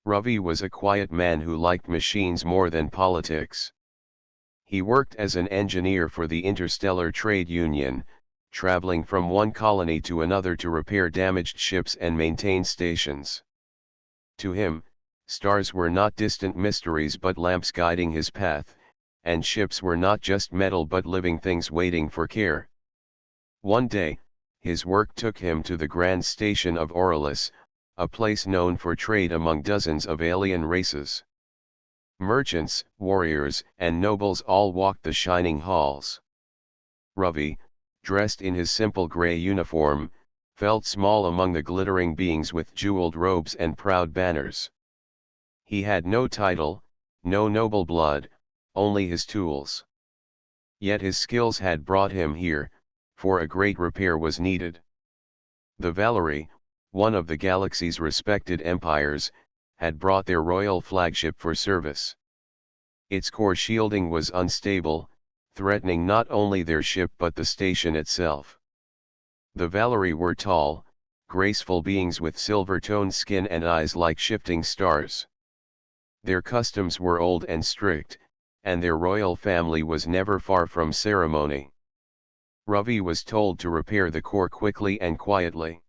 Ravi was a quiet man who liked machines more than politics. He worked as an engineer for the Interstellar Trade Union, traveling from one colony to another to repair damaged ships and maintain stations. To him, stars were not distant mysteries but lamps guiding his path, and ships were not just metal but living things waiting for care. One day, his work took him to the grand station of Aurelius, a place known for trade among dozens of alien races. Merchants, warriors, and nobles all walked the shining halls. Ravi, dressed in his simple grey uniform, felt small among the glittering beings with jeweled robes and proud banners. He had no title, no noble blood, only his tools. Yet his skills had brought him here, for a great repair was needed. The Valerie, one of the galaxy's respected empires, had brought their royal flagship for service. Its core shielding was unstable, threatening not only their ship but the station itself. The Valerie were tall, graceful beings with silver-toned skin and eyes like shifting stars. Their customs were old and strict, and their royal family was never far from ceremony. Ravi was told to repair the core quickly and quietly.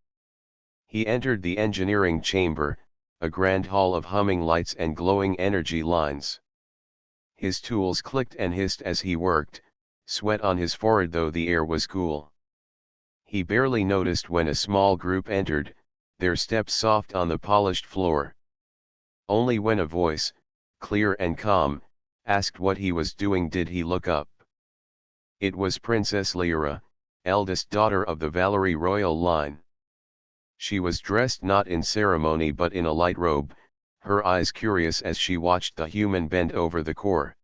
He entered the engineering chamber, a grand hall of humming lights and glowing energy lines. His tools clicked and hissed as he worked, sweat on his forehead though the air was cool. He barely noticed when a small group entered, their steps soft on the polished floor. Only when a voice, clear and calm, asked what he was doing did he look up. It was Princess Lyra, eldest daughter of the Valerie royal line. She was dressed not in ceremony but in a light robe, her eyes curious as she watched the human bend over the core.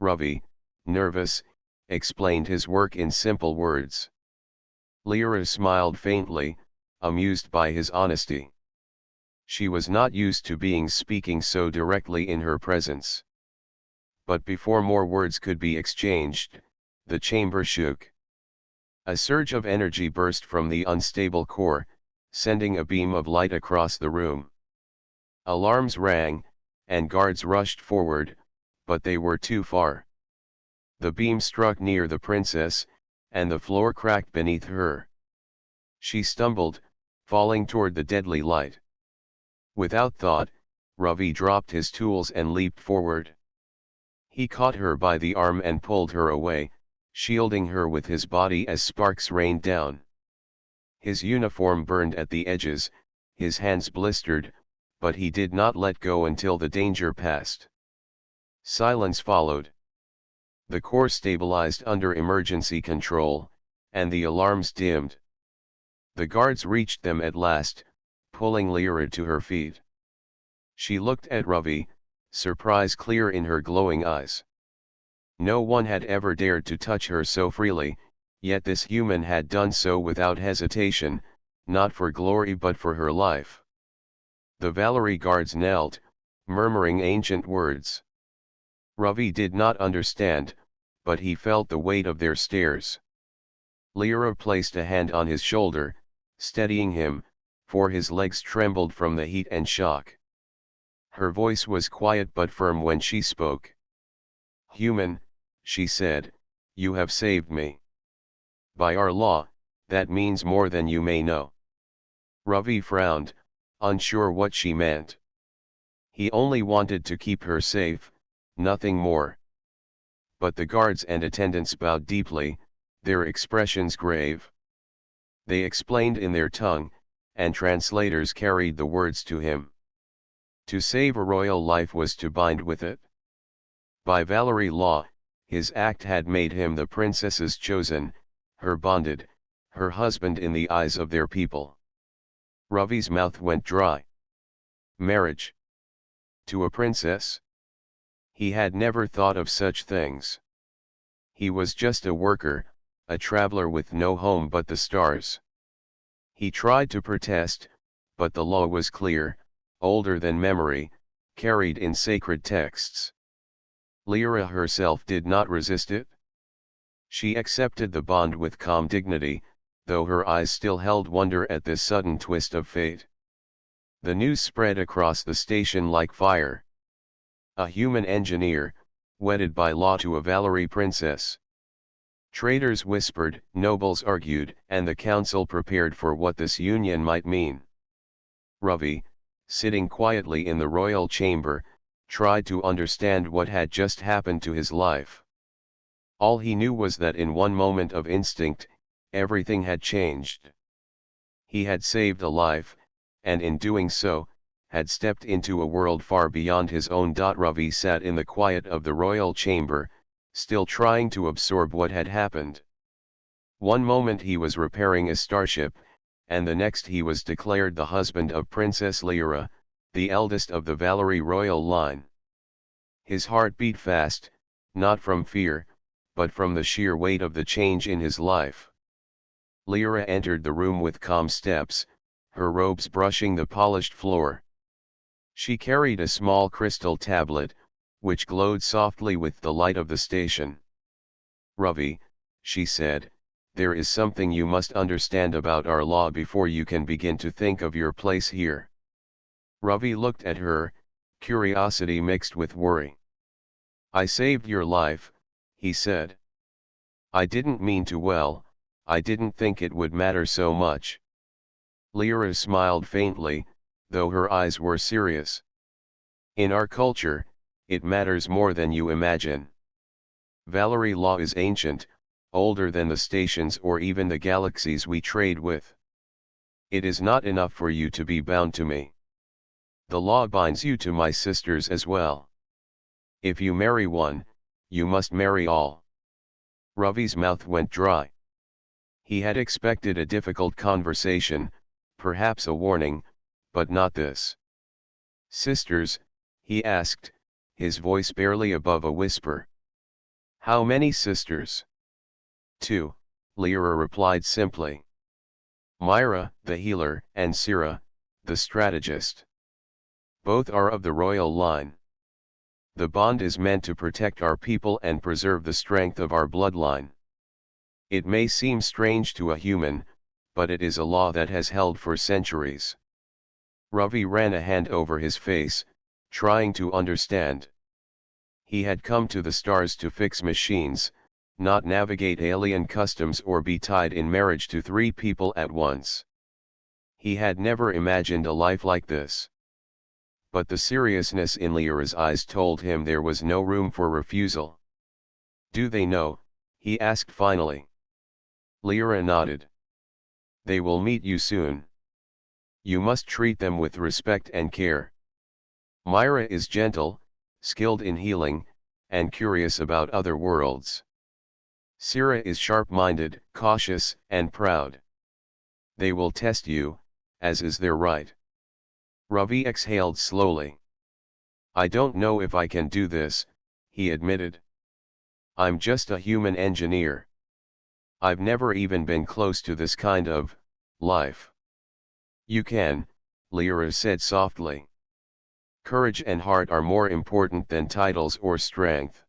Ravi, nervous, explained his work in simple words. Lyra smiled faintly, amused by his honesty. She was not used to beings speaking so directly in her presence. But before more words could be exchanged, the chamber shook. A surge of energy burst from the unstable core, sending a beam of light across the room. Alarms rang, and guards rushed forward, but they were too far. The beam struck near the princess, and the floor cracked beneath her. She stumbled, falling toward the deadly light. Without thought, Ravi dropped his tools and leaped forward. He caught her by the arm and pulled her away, shielding her with his body as sparks rained down. His uniform burned at the edges, his hands blistered, but he did not let go until the danger passed. Silence followed. The core stabilized under emergency control, and the alarms dimmed. The guards reached them at last, pulling Lyra to her feet. She looked at Ravi, surprise clear in her glowing eyes. No one had ever dared to touch her so freely, yet this human had done so without hesitation, not for glory but for her life. The Valerie guards knelt, murmuring ancient words. Ravi did not understand, but he felt the weight of their stares. Lyra placed a hand on his shoulder, steadying him, for his legs trembled from the heat and shock. Her voice was quiet but firm when she spoke. "Human," she said, "you have saved me. By our law, that means more than you may know." Ravi frowned, unsure what she meant. He only wanted to keep her safe, nothing more. But the guards and attendants bowed deeply, their expressions grave. They explained in their tongue, and translators carried the words to him. To save a royal life was to bind with it. By Valerie law, his act had made him the princess's chosen, her bonded, her husband in the eyes of their people. Ravi's mouth went dry. Marriage? To a princess? He had never thought of such things. He was just a worker, a traveler with no home but the stars. He tried to protest, but the law was clear, older than memory, carried in sacred texts. Lyra herself did not resist it. She accepted the bond with calm dignity, though her eyes still held wonder at this sudden twist of fate. The news spread across the station like fire. A human engineer, wedded by law to a Valerie princess. Traders whispered, nobles argued, and the council prepared for what this union might mean. Ravi, sitting quietly in the royal chamber, tried to understand what had just happened to his life. All he knew was that in one moment of instinct, everything had changed. He had saved a life, and in doing so, had stepped into a world far beyond his own. Ravi sat in the quiet of the royal chamber, still trying to absorb what had happened. One moment he was repairing a starship, and the next he was declared the husband of Princess Lyra, the eldest of the Valerie royal line. His heart beat fast, not from fear, but from the sheer weight of the change in his life. Lyra entered the room with calm steps, her robes brushing the polished floor. She carried a small crystal tablet, which glowed softly with the light of the station. Ravi, she said, there is something you must understand about our law before you can begin to think of your place here. Ravi looked at her, curiosity mixed with worry. I saved your life, he said. I didn't mean to. Well, I didn't think it would matter so much. Lyra smiled faintly, though her eyes were serious. In our culture, it matters more than you imagine. Valerie law is ancient, older than the stations or even the galaxies we trade with. It is not enough for you to be bound to me. The law binds you to my sisters as well. If you marry one, you must marry all. Ravi's mouth went dry. He had expected a difficult conversation, perhaps a warning, but not this. Sisters, he asked, his voice barely above a whisper. How many sisters? 2, Lyra replied simply. Myra, the healer, and Sira, the strategist. Both are of the royal line. The bond is meant to protect our people and preserve the strength of our bloodline. It may seem strange to a human, but it is a law that has held for centuries. Ravi ran a hand over his face, trying to understand. He had come to the stars to fix machines, not navigate alien customs or be tied in marriage to 3 people at once. He had never imagined a life like this. But the seriousness in Lyra's eyes told him there was no room for refusal. Do they know? He asked finally. Lyra nodded. They will meet you soon. You must treat them with respect and care. Myra is gentle, skilled in healing, and curious about other worlds. Sira is sharp-minded, cautious, and proud. They will test you, as is their right. Ravi exhaled slowly. I don't know if I can do this, he admitted. I'm just a human engineer. I've never even been close to this kind of life. You can, Lyra said softly. Courage and heart are more important than titles or strength.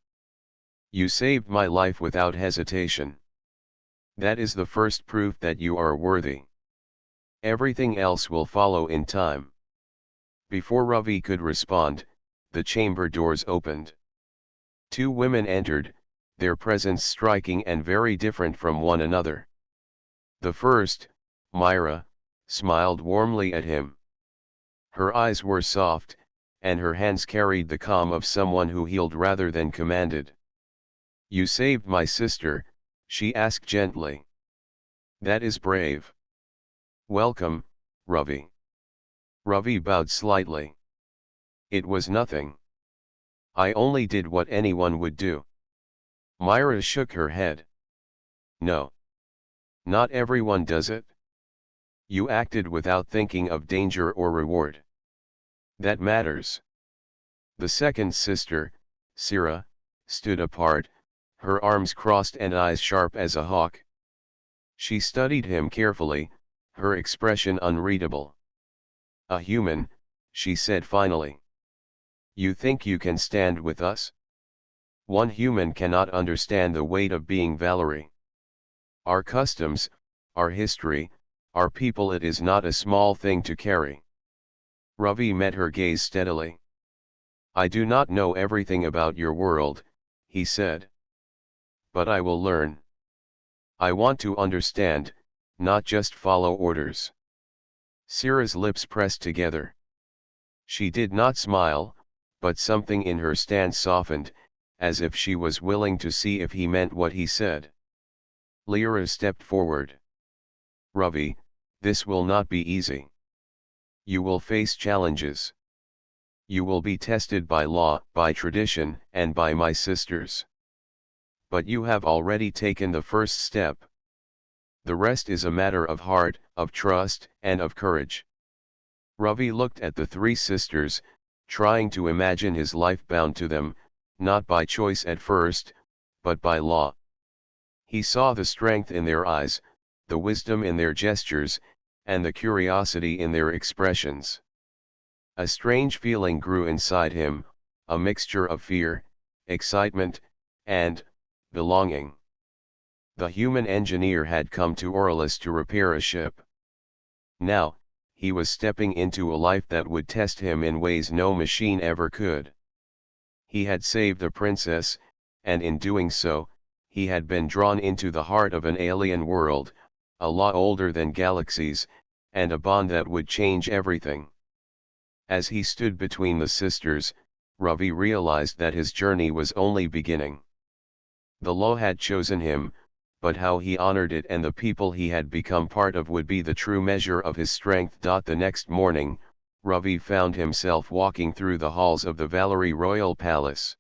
You saved my life without hesitation. That is the first proof that you are worthy. Everything else will follow in time. Before Ravi could respond, the chamber doors opened. 2 women entered, their presence striking and very different from one another. The first, Myra, smiled warmly at him. Her eyes were soft, and her hands carried the calm of someone who healed rather than commanded. You saved my sister, she asked gently. That is brave. Welcome, Ravi. Ravi bowed slightly. It was nothing. I only did what anyone would do. Myra shook her head. No. Not everyone does it. You acted without thinking of danger or reward. That matters. The second sister, Sira, stood apart, her arms crossed and eyes sharp as a hawk. She studied him carefully, her expression unreadable. A human, she said finally. You think you can stand with us? One human cannot understand the weight of being Valerie. Our customs, our history, our people, it is not a small thing to carry. Ravi met her gaze steadily. I do not know everything about your world, he said. But I will learn. I want to understand, not just follow orders. Sira's lips pressed together. She did not smile, but something in her stance softened, as if she was willing to see if he meant what he said. Lyra stepped forward. Ravi, this will not be easy. You will face challenges. You will be tested by law, by tradition, and by my sisters. But you have already taken the first step. The rest is a matter of heart, of trust, and of courage. Ravi looked at the three sisters, trying to imagine his life bound to them, not by choice at first, but by law. He saw the strength in their eyes, the wisdom in their gestures, and the curiosity in their expressions. A strange feeling grew inside him, a mixture of fear, excitement, and belonging. The human engineer had come to Orlis to repair a ship. Now, he was stepping into a life that would test him in ways no machine ever could. He had saved a princess, and in doing so, he had been drawn into the heart of an alien world, a lot older than galaxies, and a bond that would change everything. As he stood between the sisters, Ravi realized that his journey was only beginning. The law had chosen him, but how he honored it and the people he had become part of would be the true measure of his strength. The next morning, Ravi found himself walking through the halls of the Valerie Royal Palace.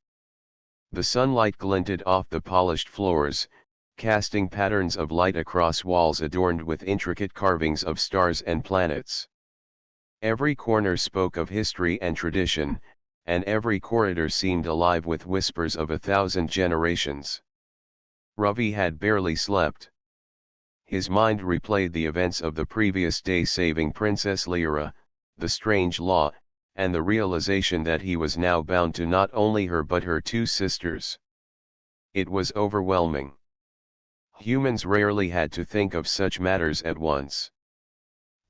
The sunlight glinted off the polished floors, casting patterns of light across walls adorned with intricate carvings of stars and planets. Every corner spoke of history and tradition, and every corridor seemed alive with whispers of 1,000 generations. Ravi had barely slept. His mind replayed the events of the previous day, saving Princess Lyra, the strange law, and the realization that he was now bound to not only her but her two sisters. It was overwhelming. Humans rarely had to think of such matters at once.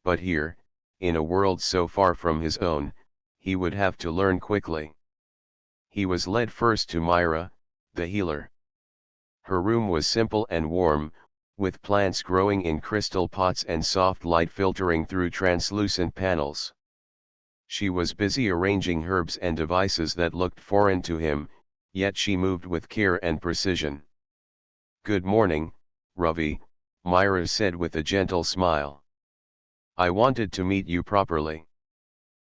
But here, in a world so far from his own, he would have to learn quickly. He was led first to Myra, the healer. Her room was simple and warm, with plants growing in crystal pots and soft light filtering through translucent panels. She was busy arranging herbs and devices that looked foreign to him, yet she moved with care and precision. "Good morning, Ravi," Myra said with a gentle smile. "I wanted to meet you properly."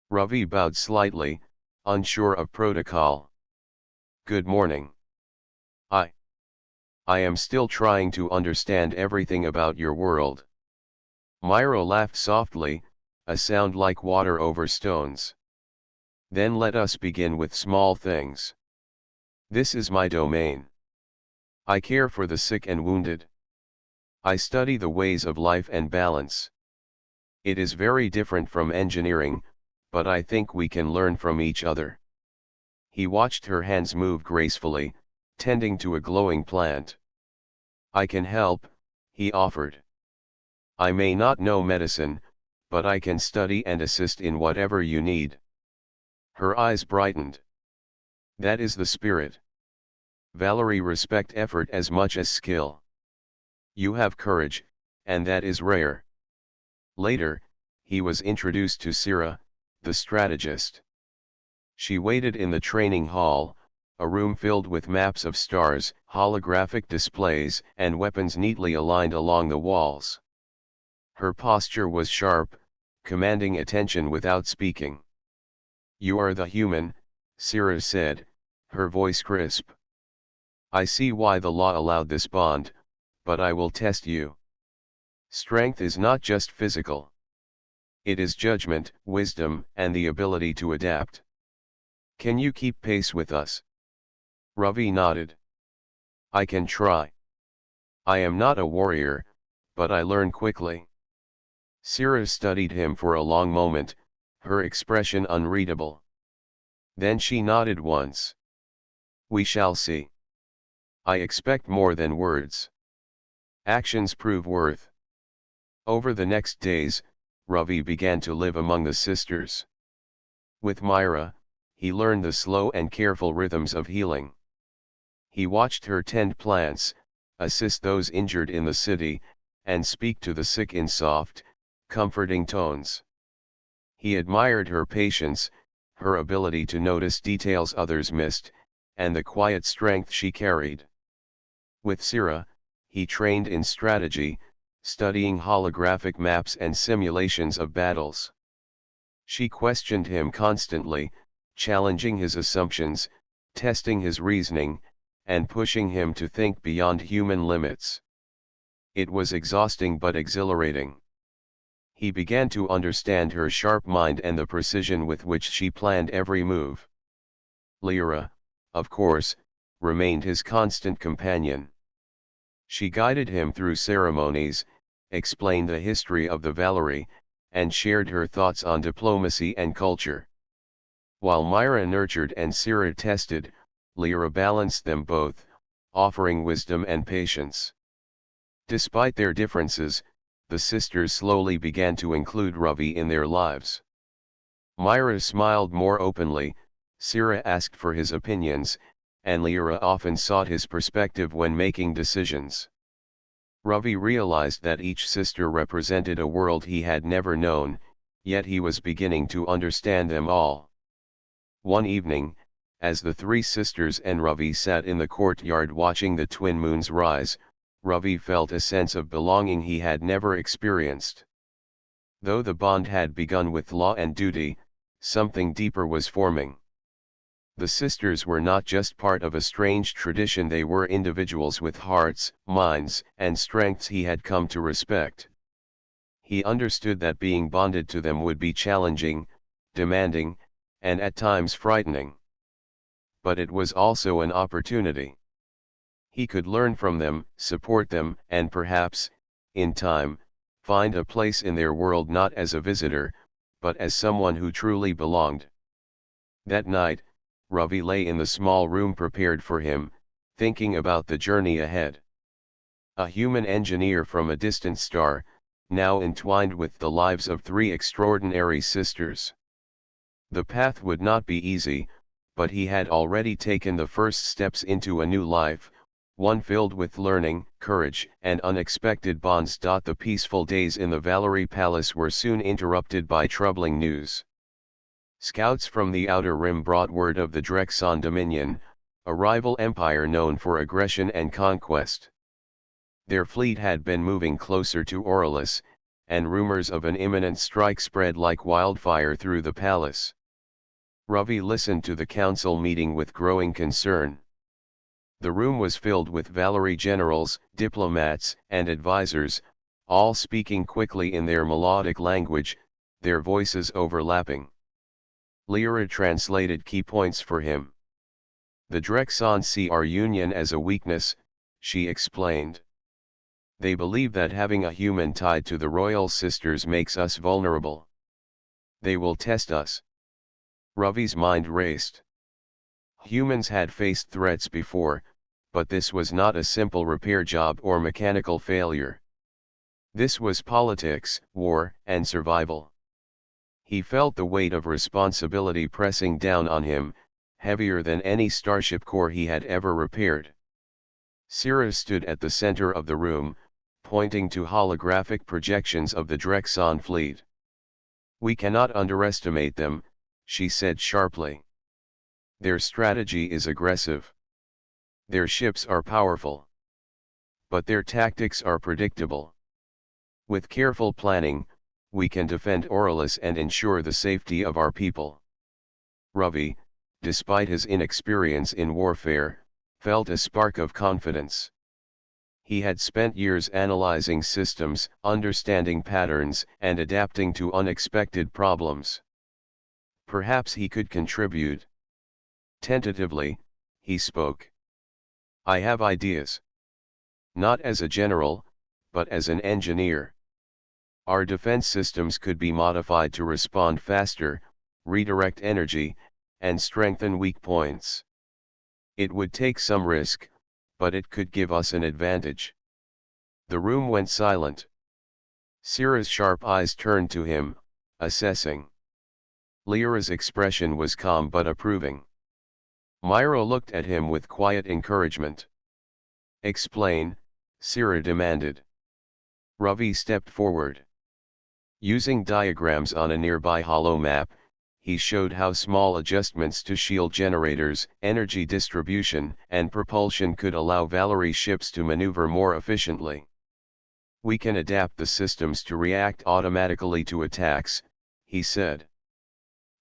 Ravi bowed slightly, unsure of protocol. "Good morning. I am still trying to understand everything about your world." Myra laughed softly, a sound like water over stones. "Then let us begin with small things. This is my domain. I care for the sick and wounded. I study the ways of life and balance. It is very different from engineering, but I think we can learn from each other." He watched her hands move gracefully, tending to a glowing plant. "I can help," he offered. "I may not know medicine, but I can study and assist in whatever you need." Her eyes brightened. "That is the spirit. Valerie respect effort as much as skill. You have courage, and that is rare." Later, he was introduced to Sira, the strategist. She waited in the training hall, a room filled with maps of stars, holographic displays, and weapons neatly aligned along the walls. Her posture was sharp, commanding attention without speaking. "You are the human," Sira said, her voice crisp. "I see why the law allowed this bond, but I will test you. Strength is not just physical. It is judgment, wisdom, and the ability to adapt. Can you keep pace with us?" Ravi nodded. "I can try. I am not a warrior, but I learn quickly." Sira studied him for a long moment, her expression unreadable. Then she nodded once. "We shall see. I expect more than words. Actions prove worth." Over the next days, Ravi began to live among the sisters. With Myra, he learned the slow and careful rhythms of healing. He watched her tend plants, assist those injured in the city, and speak to the sick in soft, comforting tones. He admired her patience, her ability to notice details others missed, and the quiet strength she carried. With Sira, he trained in strategy, studying holographic maps and simulations of battles. She questioned him constantly, challenging his assumptions, testing his reasoning, and pushing him to think beyond human limits. It was exhausting but exhilarating. He began to understand her sharp mind and the precision with which she planned every move. Lyra, of course, remained his constant companion. She guided him through ceremonies, explained the history of the Valerie, and shared her thoughts on diplomacy and culture. While Myra nurtured and Sira tested, Lyra balanced them both, offering wisdom and patience. Despite their differences, the sisters slowly began to include Ravi in their lives. Myra smiled more openly, Sira asked for his opinions, and Lyra often sought his perspective when making decisions. Ravi realized that each sister represented a world he had never known, yet he was beginning to understand them all. One evening, as the three sisters and Ravi sat in the courtyard watching the twin moons rise, Ravi felt a sense of belonging he had never experienced. Though the bond had begun with law and duty, something deeper was forming. The sisters were not just part of a strange tradition, they were individuals with hearts, minds, and strengths he had come to respect. He understood that being bonded to them would be challenging, demanding, and at times frightening. But it was also an opportunity. He could learn from them, support them, and perhaps, in time, find a place in their world not as a visitor, but as someone who truly belonged. That night, Ravi lay in the small room prepared for him, thinking about the journey ahead. A human engineer from a distant star, now entwined with the lives of three extraordinary sisters. The path would not be easy, but he had already taken the first steps into a new life, one filled with learning, courage, and unexpected bonds. The peaceful days in the Valerie Palace were soon interrupted by troubling news. Scouts from the Outer Rim brought word of the Drexon Dominion, a rival empire known for aggression and conquest. Their fleet had been moving closer to Orlais, and rumors of an imminent strike spread like wildfire through the palace. Ravi listened to the council meeting with growing concern. The room was filled with Valerie generals, diplomats, and advisors, all speaking quickly in their melodic language, their voices overlapping. Lyra translated key points for him. The Drexon see our union as a weakness, she explained. They believe that having a human tied to the royal sisters makes us vulnerable. They will test us. Ravi's mind raced. Humans had faced threats before, but this was not a simple repair job or mechanical failure. This was politics, war, and survival. He felt the weight of responsibility pressing down on him, heavier than any starship core he had ever repaired. Sira stood at the center of the room, pointing to holographic projections of the Drexon fleet. "We cannot underestimate them," she said sharply. "Their strategy is aggressive. Their ships are powerful. But their tactics are predictable. With careful planning, we can defend Orlais and ensure the safety of our people." Ravi, despite his inexperience in warfare, felt a spark of confidence. He had spent years analyzing systems, understanding patterns, and adapting to unexpected problems. Perhaps he could contribute. Tentatively, he spoke. "I have ideas. Not as a general, but as an engineer. Our defense systems could be modified to respond faster, redirect energy, and strengthen weak points. It would take some risk, but it could give us an advantage." The room went silent. Sira's sharp eyes turned to him, assessing. Lyra's expression was calm but approving. Myra looked at him with quiet encouragement. "Explain," Sira demanded. Ravi stepped forward. Using diagrams on a nearby holo map, he showed how small adjustments to shield generators, energy distribution, and propulsion could allow Valerie ships to maneuver more efficiently. "We can adapt the systems to react automatically to attacks," he said.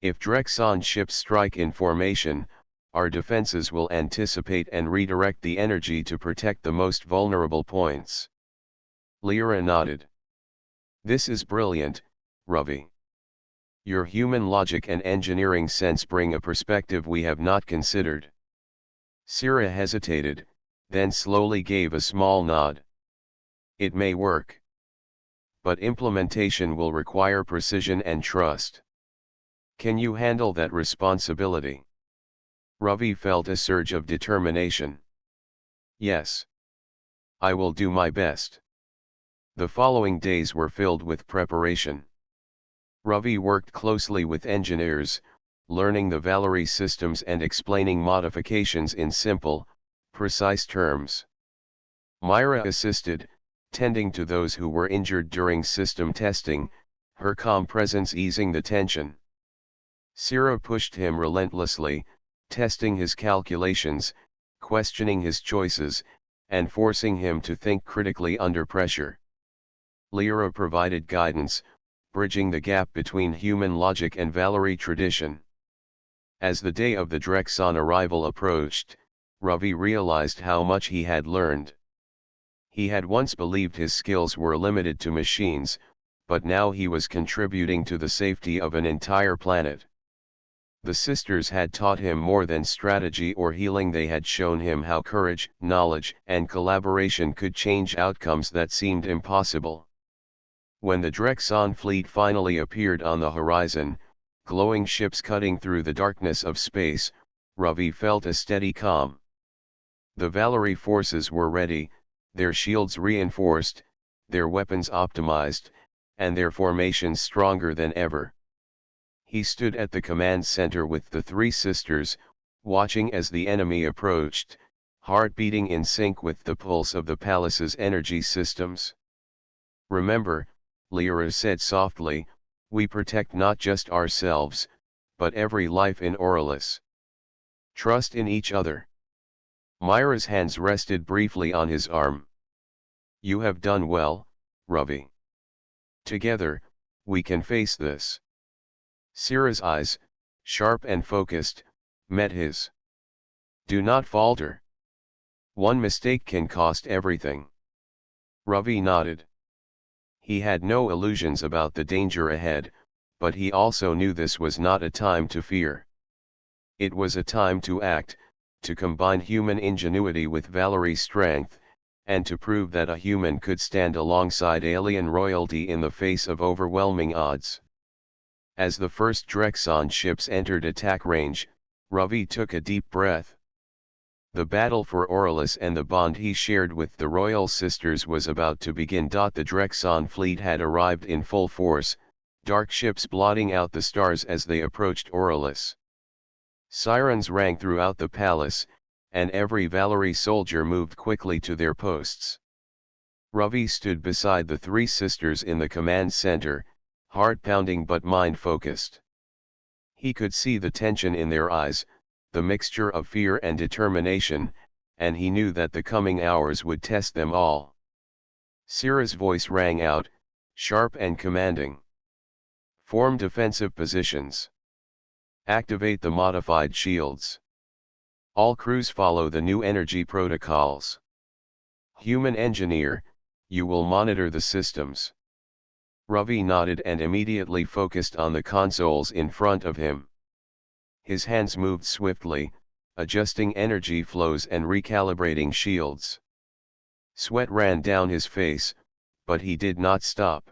"If Drexon ships strike in formation, our defenses will anticipate and redirect the energy to protect the most vulnerable points." Lyra nodded. "This is brilliant, Ravi. Your human logic and engineering sense bring a perspective we have not considered." Sira hesitated, then slowly gave a small nod. "It may work. But implementation will require precision and trust. Can you handle that responsibility?" Ravi felt a surge of determination. "Yes. I will do my best." The following days were filled with preparation. Ravi worked closely with engineers, learning the Valerie systems and explaining modifications in simple, precise terms. Myra assisted, tending to those who were injured during system testing, her calm presence easing the tension. Sira pushed him relentlessly, testing his calculations, questioning his choices, and forcing him to think critically under pressure. Lyra provided guidance, bridging the gap between human logic and Valerie tradition. As the day of the Drexon arrival approached, Ravi realized how much he had learned. He had once believed his skills were limited to machines, but now he was contributing to the safety of an entire planet. The sisters had taught him more than strategy or healing. They had shown him how courage, knowledge, and collaboration could change outcomes that seemed impossible. When the Drexon fleet finally appeared on the horizon, glowing ships cutting through the darkness of space, Ravi felt a steady calm. The Valerie forces were ready, their shields reinforced, their weapons optimized, and their formations stronger than ever. He stood at the command center with the three sisters, watching as the enemy approached, heart beating in sync with the pulse of the palace's energy systems. "Remember," Lyra said softly, "we protect not just ourselves, but every life in Orlis. Trust in each other." Myra's hands rested briefly on his arm. "You have done well, Ravi. Together, we can face this." Sira's eyes, sharp and focused, met his. "Do not falter. One mistake can cost everything." Ravi nodded. He had no illusions about the danger ahead, but he also knew this was not a time to fear. It was a time to act, to combine human ingenuity with Valerie's strength, and to prove that a human could stand alongside alien royalty in the face of overwhelming odds. As the first Drexon ships entered attack range, Ravi took a deep breath. The battle for Orlis and the bond he shared with the royal sisters was about to begin. The Drexon fleet had arrived in full force, dark ships blotting out the stars as they approached Orlis. Sirens rang throughout the palace, and every Valerie soldier moved quickly to their posts. Ravi stood beside the three sisters in the command center, heart pounding but mind focused. He could see the tension in their eyes, the mixture of fear and determination, and he knew that the coming hours would test them all. Sira's voice rang out, sharp and commanding. "Form defensive positions. Activate the modified shields. All crews follow the new energy protocols. Human engineer, you will monitor the systems." Ravi nodded and immediately focused on the consoles in front of him. His hands moved swiftly, adjusting energy flows and recalibrating shields. Sweat ran down his face, but he did not stop.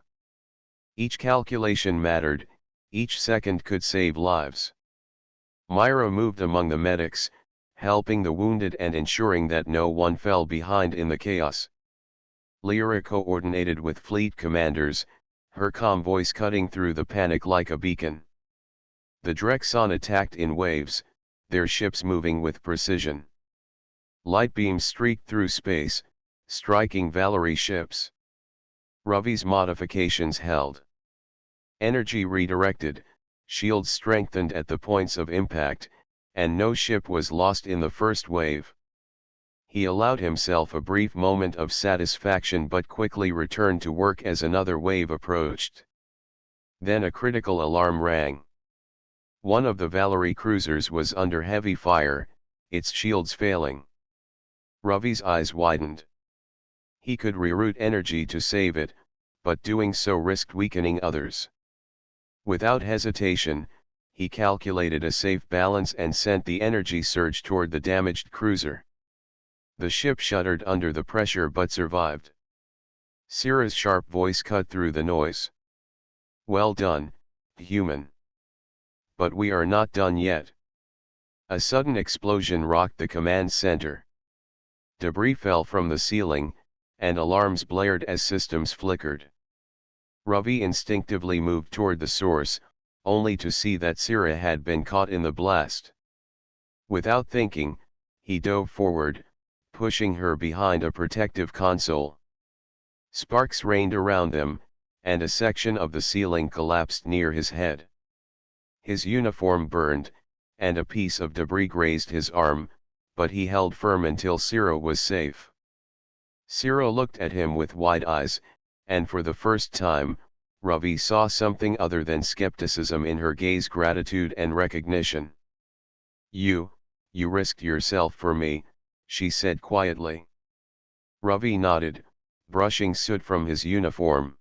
Each calculation mattered, each second could save lives. Myra moved among the medics, helping the wounded and ensuring that no one fell behind in the chaos. Lyra coordinated with fleet commanders, her calm voice cutting through the panic like a beacon. The Drexon attacked in waves, their ships moving with precision. Light beams streaked through space, striking Valerie ships. Ravi's modifications held. Energy redirected, shields strengthened at the points of impact, and no ship was lost in the first wave. He allowed himself a brief moment of satisfaction but quickly returned to work as another wave approached. Then a critical alarm rang. One of the Valerie cruisers was under heavy fire, its shields failing. Ravi's eyes widened. He could reroute energy to save it, but doing so risked weakening others. Without hesitation, he calculated a safe balance and sent the energy surge toward the damaged cruiser. The ship shuddered under the pressure but survived. Syrah's sharp voice cut through the noise. "Well done, human. But we are not done yet." A sudden explosion rocked the command center. Debris fell from the ceiling, and alarms blared as systems flickered. Ravi instinctively moved toward the source, only to see that Syrah had been caught in the blast. Without thinking, he dove forward, pushing her behind a protective console. Sparks rained around them, and a section of the ceiling collapsed near his head. His uniform burned, and a piece of debris grazed his arm, but he held firm until Syrah was safe. Syrah looked at him with wide eyes, and for the first time, Ravi saw something other than skepticism in her gaze: gratitude and recognition. You risked yourself for me," she said quietly. Ravi nodded, brushing soot from his uniform.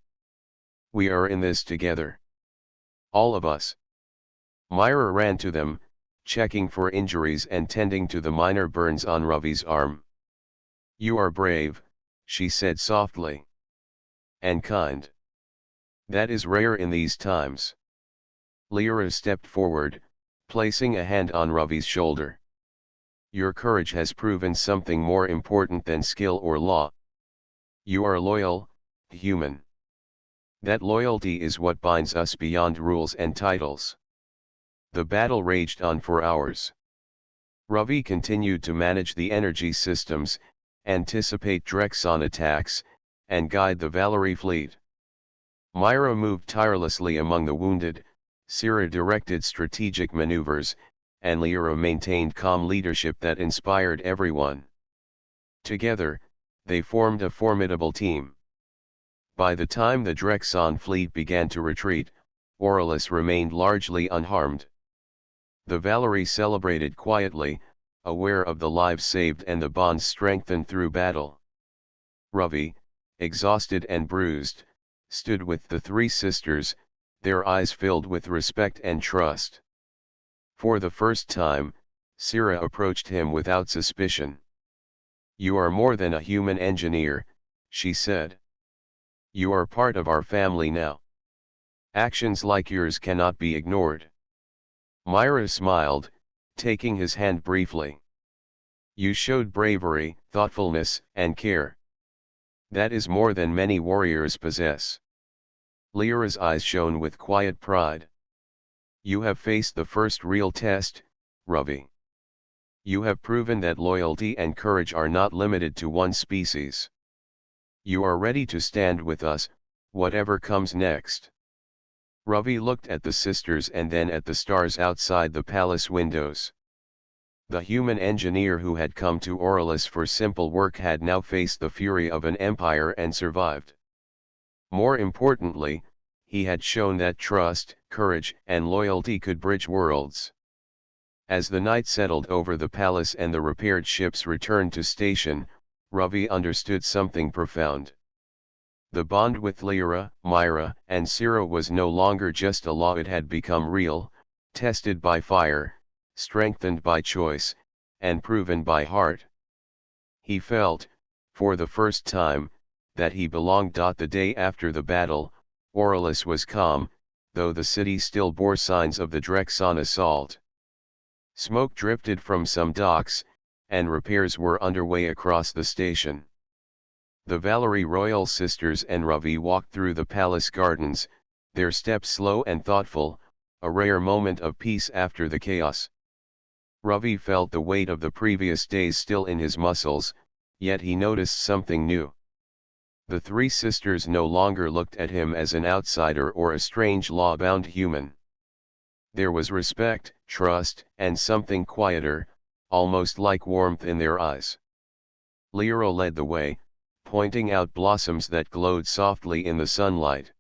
"We are in this together. All of us." Myra ran to them, checking for injuries and tending to the minor burns on Ravi's arm. "You are brave," she said softly. "And kind. That is rare in these times." Lyra stepped forward, placing a hand on Ravi's shoulder. "Your courage has proven something more important than skill or law. You are loyal, human. That loyalty is what binds us beyond rules and titles." The battle raged on for hours. Ravi continued to manage the energy systems, anticipate Drexon attacks, and guide the Valerie fleet. Myra moved tirelessly among the wounded, Syrah directed strategic maneuvers, and Lyra maintained calm leadership that inspired everyone. Together, they formed a formidable team. By the time the Drexon fleet began to retreat, Orlis remained largely unharmed. The Valerie celebrated quietly, aware of the lives saved and the bonds strengthened through battle. Ravi, exhausted and bruised, stood with the three sisters, their eyes filled with respect and trust. For the first time, Syrah approached him without suspicion. "You are more than a human engineer," she said. "You are part of our family now. Actions like yours cannot be ignored." Myra smiled, taking his hand briefly. "You showed bravery, thoughtfulness, and care. That is more than many warriors possess." Lyra's eyes shone with quiet pride. "You have faced the first real test, Ravi. You have proven that loyalty and courage are not limited to one species. You are ready to stand with us, whatever comes next." Ravi looked at the sisters and then at the stars outside the palace windows. The human engineer who had come to Orlis for simple work had now faced the fury of an empire and survived. More importantly, he had shown that trust, courage, and loyalty could bridge worlds. As the night settled over the palace and the repaired ships returned to station, Ravi understood something profound. The bond with Lyra, Myra, and Syrah was no longer just a law. It had become real, tested by fire, strengthened by choice, and proven by heart. He felt, for the first time, that he belonged. The day after the battle, Orlis was calm, though the city still bore signs of the Drexon assault. Smoke drifted from some docks, and repairs were underway across the station. The Valerie royal sisters and Ravi walked through the palace gardens, their steps slow and thoughtful, a rare moment of peace after the chaos. Ravi felt the weight of the previous days still in his muscles, yet he noticed something new. The three sisters no longer looked at him as an outsider or a strange law-bound human. There was respect, trust, and something quieter, almost like warmth in their eyes. Lyra led the way, pointing out blossoms that glowed softly in the sunlight.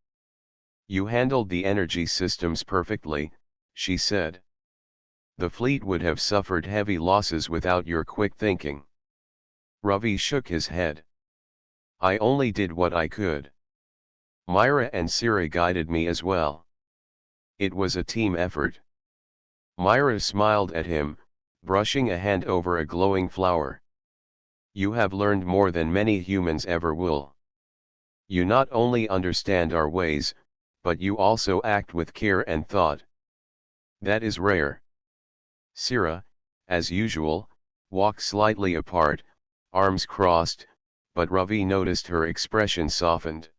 "You handled the energy systems perfectly," she said. "The fleet would have suffered heavy losses without your quick thinking." Ravi shook his head. "I only did what I could. Myra and Sira guided me as well. It was a team effort." Myra smiled at him, brushing a hand over a glowing flower. "You have learned more than many humans ever will. You not only understand our ways, but you also act with care and thought. That is rare." Sira, as usual, walked slightly apart, arms crossed, but Ravi noticed her expression softened.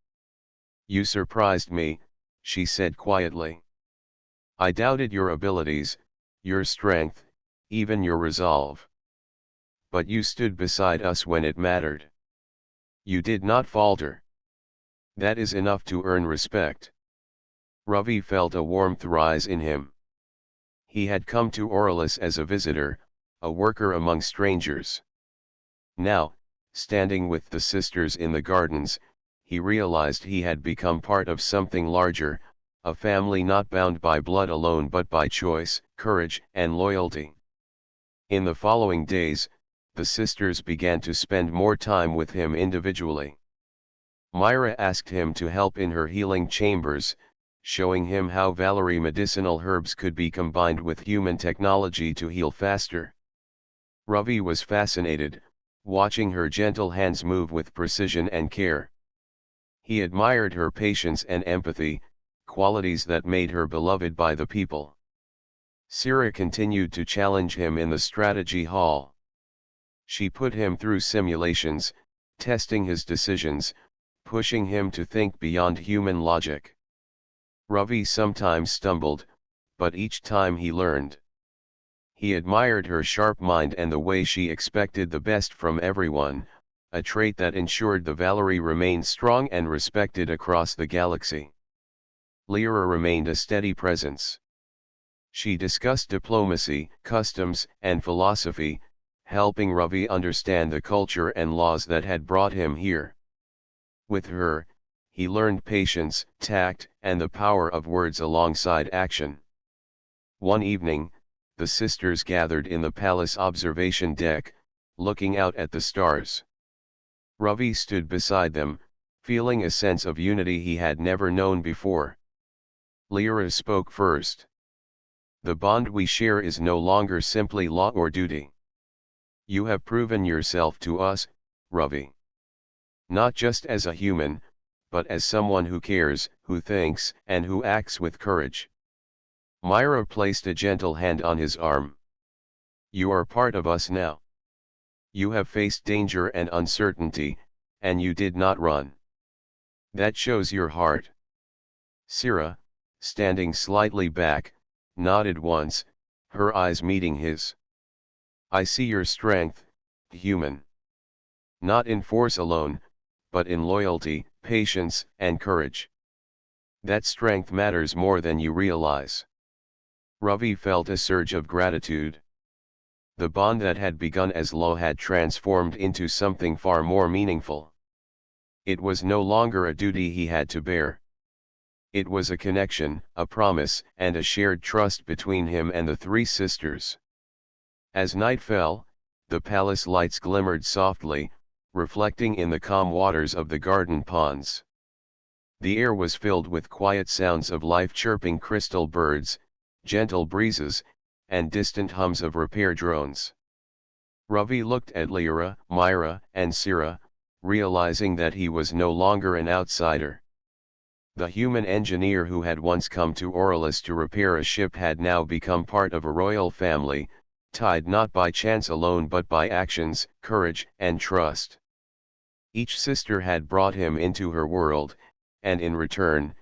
"You surprised me," she said quietly. "I doubted your abilities, your strength, even your resolve. But you stood beside us when it mattered. You did not falter. That is enough to earn respect." Ravi felt a warmth rise in him. He had come to Orlis as a visitor, a worker among strangers. Now, standing with the sisters in the gardens, he realized he had become part of something larger, a family not bound by blood alone but by choice, courage, and loyalty. In the following days, the sisters began to spend more time with him individually. Myra asked him to help in her healing chambers, showing him how Valerie medicinal herbs could be combined with human technology to heal faster. Ravi was fascinated, watching her gentle hands move with precision and care. He admired her patience and empathy, qualities that made her beloved by the people. Sira continued to challenge him in the strategy hall. She put him through simulations, testing his decisions, pushing him to think beyond human logic. Ravi sometimes stumbled, but each time he learned. He admired her sharp mind and the way she expected the best from everyone, a trait that ensured the Valerie remained strong and respected across the galaxy. Lyra remained a steady presence. She discussed diplomacy, customs, and philosophy, helping Ravi understand the culture and laws that had brought him here. With her, he learned patience, tact, and the power of words alongside action. One evening, the sisters gathered in the palace observation deck, looking out at the stars. Ravi stood beside them, feeling a sense of unity he had never known before. Lyra spoke first. "The bond we share is no longer simply law or duty. You have proven yourself to us, Ravi. Not just as a human, but as someone who cares, who thinks, and who acts with courage." Myra placed a gentle hand on his arm. "You are part of us now. You have faced danger and uncertainty, and you did not run. That shows your heart." Sira, standing slightly back, nodded once, her eyes meeting his. "I see your strength, human. Not in force alone, but in loyalty, patience, and courage. That strength matters more than you realize." Ravi felt a surge of gratitude. The bond that had begun as law had transformed into something far more meaningful. It was no longer a duty he had to bear. It was a connection, a promise, and a shared trust between him and the three sisters. As night fell, the palace lights glimmered softly, reflecting in the calm waters of the garden ponds. The air was filled with quiet sounds of life, chirping crystal birds, gentle breezes, and distant hums of repair drones. Ravi looked at Lyra, Myra, and Sira, realizing that he was no longer an outsider. The human engineer who had once come to Orlis to repair a ship had now become part of a royal family, tied not by chance alone but by actions, courage, and trust. Each sister had brought him into her world, and in return,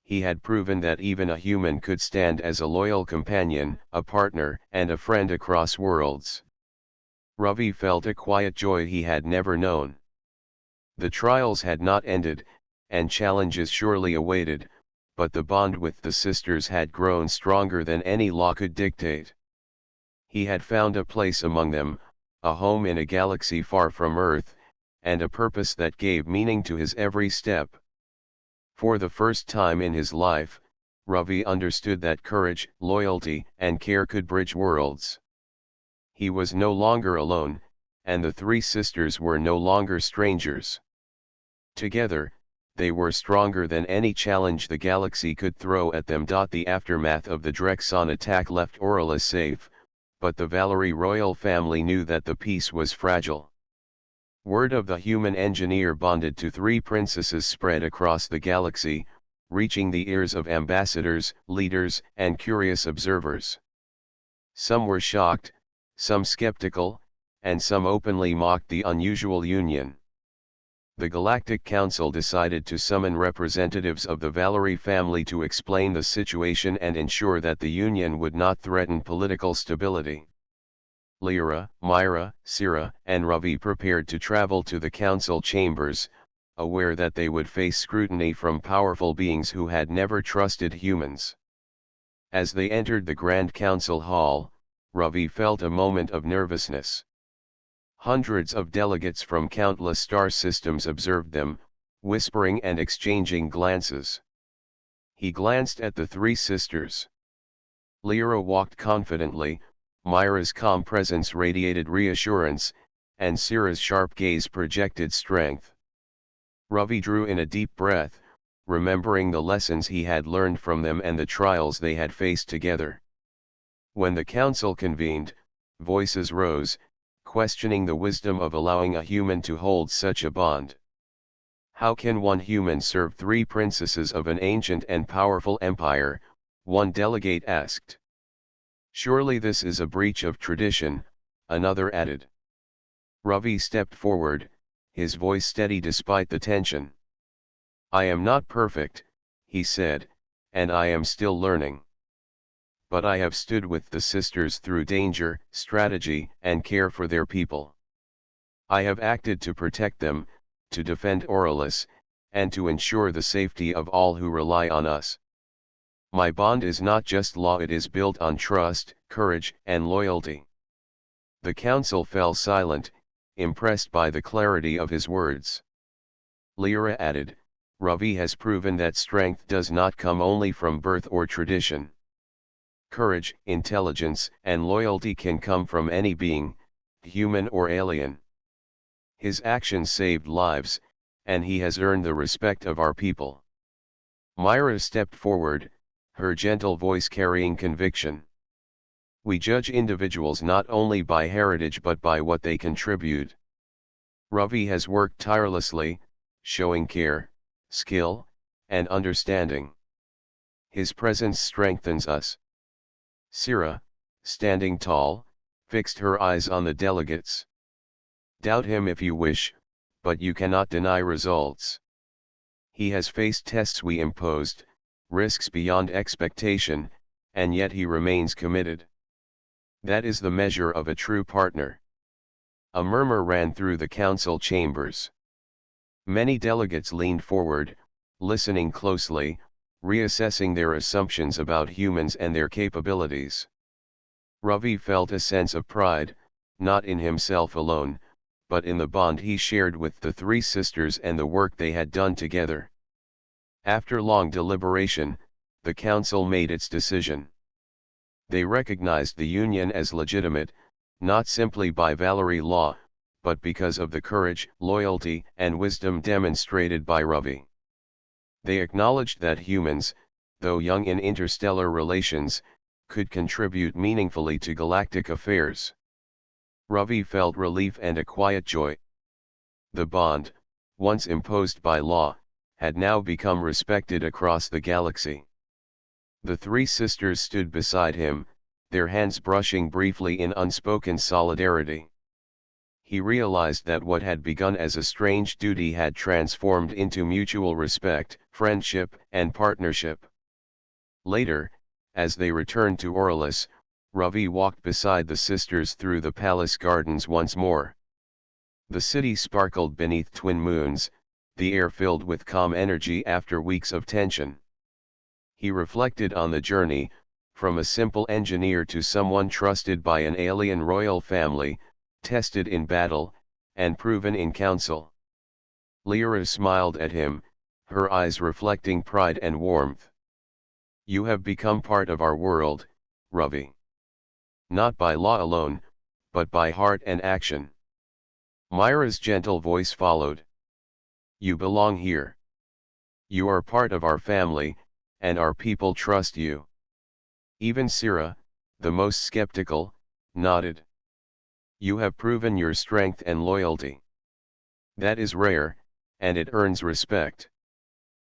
he had proven that even a human could stand as a loyal companion, a partner, and a friend across worlds. Ravi felt a quiet joy he had never known. The trials had not ended, and challenges surely awaited, but the bond with the sisters had grown stronger than any law could dictate. He had found a place among them, a home in a galaxy far from Earth, and a purpose that gave meaning to his every step. For the first time in his life, Ravi understood that courage, loyalty, and care could bridge worlds. He was no longer alone, and the three sisters were no longer strangers. Together, they were stronger than any challenge the galaxy could throw at them. The aftermath of the Drexon attack left Aurora safe, but the Valerie royal family knew that the peace was fragile. Word of the human engineer bonded to three princesses spread across the galaxy, reaching the ears of ambassadors, leaders, and curious observers. Some were shocked, some skeptical, and some openly mocked the unusual union. The Galactic Council decided to summon representatives of the Valerie family to explain the situation and ensure that the union would not threaten political stability. Lyra, Myra, Sira, and Ravi prepared to travel to the council chambers, aware that they would face scrutiny from powerful beings who had never trusted humans. As they entered the Grand Council Hall, Ravi felt a moment of nervousness. Hundreds of delegates from countless star systems observed them, whispering and exchanging glances. He glanced at the three sisters. Lyra walked confidently, Myra's calm presence radiated reassurance, and Sira's sharp gaze projected strength. Ravi drew in a deep breath, remembering the lessons he had learned from them and the trials they had faced together. When the council convened, voices rose, questioning the wisdom of allowing a human to hold such a bond. How can one human serve three princesses of an ancient and powerful empire? One delegate asked. Surely this is a breach of tradition, another added. Ravi stepped forward, his voice steady despite the tension. I am not perfect, he said, and I am still learning. But I have stood with the sisters through danger, strategy, and care for their people. I have acted to protect them, to defend Aurora, and to ensure the safety of all who rely on us. My bond is not just law, it is built on trust, courage, and loyalty. The council fell silent, impressed by the clarity of his words. Lyra added, Ravi has proven that strength does not come only from birth or tradition. Courage, intelligence, and loyalty can come from any being, human or alien. His actions saved lives, and he has earned the respect of our people. Myra stepped forward, her gentle voice carrying conviction. We judge individuals not only by heritage but by what they contribute. Ravi has worked tirelessly, showing care, skill, and understanding. His presence strengthens us. Sira, standing tall, fixed her eyes on the delegates. Doubt him if you wish, but you cannot deny results. He has faced tests we imposed, risks beyond expectation, and yet he remains committed. That is the measure of a true partner. A murmur ran through the council chambers. Many delegates leaned forward, listening closely, reassessing their assumptions about humans and their capabilities. Ravi felt a sense of pride, not in himself alone, but in the bond he shared with the three sisters and the work they had done together. After long deliberation, the council made its decision. They recognized the union as legitimate, not simply by Valerie law, but because of the courage, loyalty, and wisdom demonstrated by Ravi. They acknowledged that humans, though young in interstellar relations, could contribute meaningfully to galactic affairs. Ravi felt relief and a quiet joy. The bond, once imposed by law, had now become respected across the galaxy. The three sisters stood beside him, their hands brushing briefly in unspoken solidarity. He realized that what had begun as a strange duty had transformed into mutual respect, friendship, and partnership. Later, as they returned to Orlis, Ravi walked beside the sisters through the palace gardens once more. The city sparkled beneath twin moons, the air filled with calm energy after weeks of tension. He reflected on the journey, from a simple engineer to someone trusted by an alien royal family, tested in battle, and proven in council. Lyra smiled at him, her eyes reflecting pride and warmth. You have become part of our world, Ravi. Not by law alone, but by heart and action. Myra's gentle voice followed. You belong here. You are part of our family, and our people trust you. Even Sira, the most skeptical, nodded. You have proven your strength and loyalty. That is rare, and it earns respect.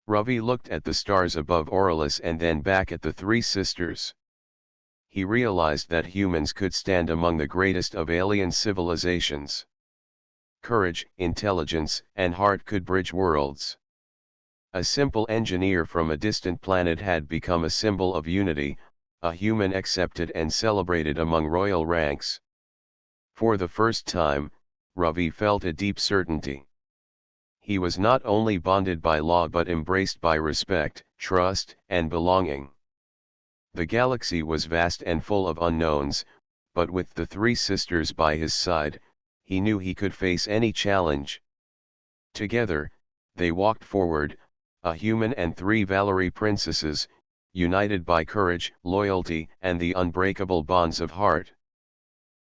Ravi looked at the stars above Orlis and then back at the three sisters. He realized that humans could stand among the greatest of alien civilizations. Courage, intelligence, and heart could bridge worlds. A simple engineer from a distant planet had become a symbol of unity, a human accepted and celebrated among royal ranks. For the first time, Ravi felt a deep certainty. He was not only bonded by law but embraced by respect, trust, and belonging. The galaxy was vast and full of unknowns, but with the three sisters by his side, he knew he could face any challenge. Together, they walked forward, a human and three Valerie princesses, united by courage, loyalty, and the unbreakable bonds of heart.